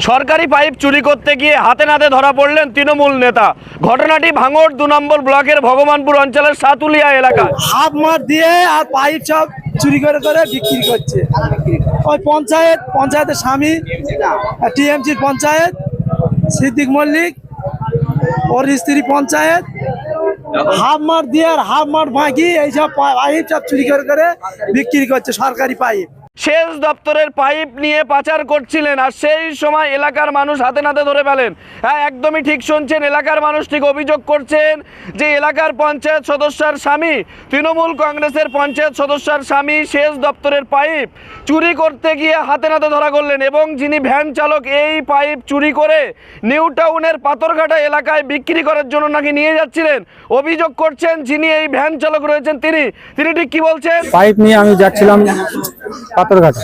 সরকারি পাইপ চুরি করতে গিয়ে হাতে নাতে ধরা পড়লেন তৃণমূল নেতা। ঘটনাটি ভাঙড় 2 নম্বর ব্লকের ভগবানপুর অঞ্চলের সাতুলিয়া এলাকায়। হাফ মার দিয়ে আর পাইপ সব চুরি করে বিক্রি করছে। ওই পঞ্চায়েতের স্বামী, টিএমসির পঞ্চায়েত সিদ্দিক মল্লিক, ওর স্ত্রী পঞ্চায়েত, হাফ মার দিয়ে আর হাফ মার ভাঙি এইসব পাইপ সব চুরি করে বিক্রি করছে, সরকারি পাইপ। সেচ দপ্তরের পাইপ নিয়ে পাচার করছিলেন, আর সেই সময় এলাকার মানুষ হাতে নাতে ধরে ফেলেন। হ্যাঁ, একদমই ঠিক শুনছেন, এলাকার মানুষ ঠিক অভিযোগ করছেন যে এলাকার পঞ্চায়েত সদস্যের স্বামী, তৃণমূল কংগ্রেসের পঞ্চায়েত সদস্যের স্বামী সেচ দপ্তরের পাইপ চুরি করতে গিয়ে হাতে নাতে ধরা করলেন, এবং যিনি ভ্যান চালক এই পাইপ চুরি করে নিউ টাউনের পাথরঘাটা এলাকায় বিক্রি করার জন্য নাকি নিয়ে যাচ্ছিলেন। অভিযোগ করছেন যিনি এই ভ্যান চালক রয়েছেন তিনি ঠিক কি বলছেন? পাইপ নিয়ে আমি যাচ্ছিলাম পাথরঘাটা।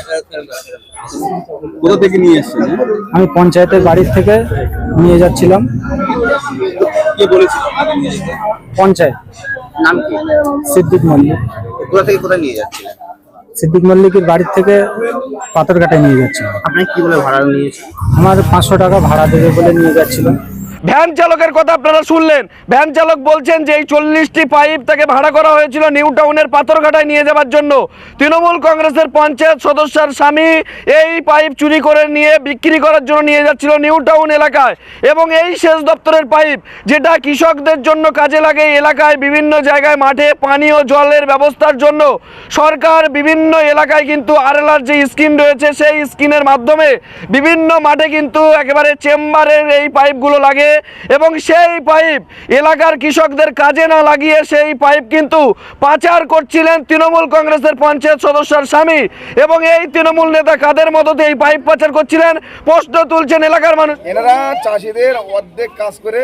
কোথা থেকে নিয়ে এসেছেন? আমি পঞ্চায়েতের বাড়ির থেকে নিয়ে যাচ্ছিলাম। কে বলেছিল? পঞ্চায়েত। নাম কি? সিদ্দিক মল্লিক। কোথা থেকে কোথায় নিয়ে যাচ্ছিলেন? সিদ্দিক মল্লিকের বাড়ির থেকে পাথরঘাটায় নিয়ে যাচ্ছিলাম। আপনি কি বলে ভাড়া নিয়েছেন? আমার 500 টাকা ভাড়া দেবে বলে নিয়ে যাচ্ছিলাম। ভ্যান চালকের কথা আপনারা শুনলেন। ভ্যান চালক বলছেন যে এই 40টি পাইপ তাকে ভাড়া করা হয়েছিল নিউ টাউনের পাথরঘাটায় নিয়ে যাওয়ার জন্য। তৃণমূল কংগ্রেসের পঞ্চায়েত সদস্যের স্বামী এই পাইপ চুরি করে নিয়ে বিক্রি করার জন্য নিয়ে যাচ্ছিল নিউ টাউন এলাকায়। এবং এই সেচ দপ্তরের পাইপ, যেটা কৃষকদের জন্য কাজে লাগে, এলাকায় বিভিন্ন জায়গায় মাঠে পানীয় জলের ব্যবস্থার জন্য সরকার বিভিন্ন এলাকায় কিন্তু আরএলআর যে স্কিম রয়েছে সেই স্কিমের মাধ্যমে বিভিন্ন মাঠে কিন্তু একেবারে চেম্বারের এই পাইপগুলো লাগে, এবং সেই পাইপ এলাকার কৃষকদের কাজে না লাগিয়ে সেই পাইপ কিন্তু পাচার করছিলেন তৃণমূল কংগ্রেসের পঞ্চায়েত সদস্যের স্বামী। এবং এই তৃণমূল নেতা কাদের মদতে এই পাইপ পাচার করছিলেন প্রশ্ন তুলছেন এলাকার মানুষ। এনারা চাষিদের অর্ধেক কাজ করে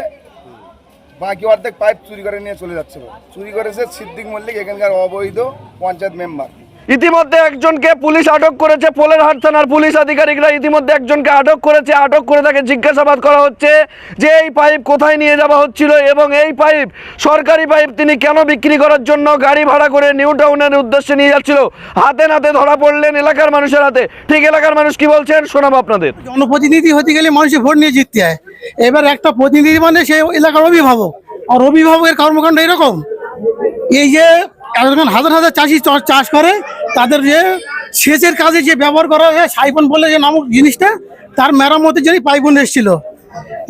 বাকি অর্ধেক পাইপ চুরি করে নিয়ে চলে যাচ্ছে। চুরি করেছে সিদ্দিক মল্লিক, এখানকার অবৈধ পঞ্চায়েত মেম্বার। ইতিমধ্যে একজনকে পুলিশ আটক করেছে, পোলেরহাট থানার পুলিশ আধিকারিকরা ইতিমধ্যে একজনকে আটক করেছে। আটক করে তাকে জিজ্ঞাসাবাদ করা হচ্ছে যে এই পাইপ কোথায় নিয়ে যাওয়া হচ্ছিল, এবং এই পাইপ সরকারি পাইপ তিনি কেন বিক্রি করার জন্য গাড়ি ভাড়া করে নিউ টাউনের উদ্দেশ্যে নিয়ে যাচ্ছিল। হাতে নাতে ধরা পড়লেন এলাকার মানুষের হাতে। ঠিক এলাকার মানুষ কি বলছেন শোনাবো আপনাদের। জনপ্রতিনিধি হতে গেলে মানুষের ভোট নিয়ে জিততে হয়। এবার একটা প্রতিনিধি মানে সে এলাকার অভিভাবক, আর অভিভাবকের কর্মকাণ্ড এরকম। এই যে এখন হাজার হাজার চাষি চাষ করে, তাদের যে সেচের কাজে যে ব্যবহার করা হয় সাইফন বলে যে নামক জিনিসটা, তার মেরামতের জন্য পাইপন এসেছিল।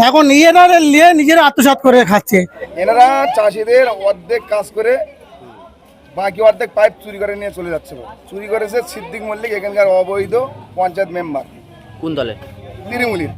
এখন এরা নিয়ে নিজেরা আত্মসাৎ করে খাচ্ছে। এনারা চাষিদের অর্ধেক কাজ করে বাকি অর্ধেক পাইপ চুরি করে নিয়ে চলে যাচ্ছে। চুরি করেছে সিদ্দিক মল্লিক, এখানকার অবৈধ পঞ্চায়েত মেম্বার। কোন দলে? তৃণমূলের।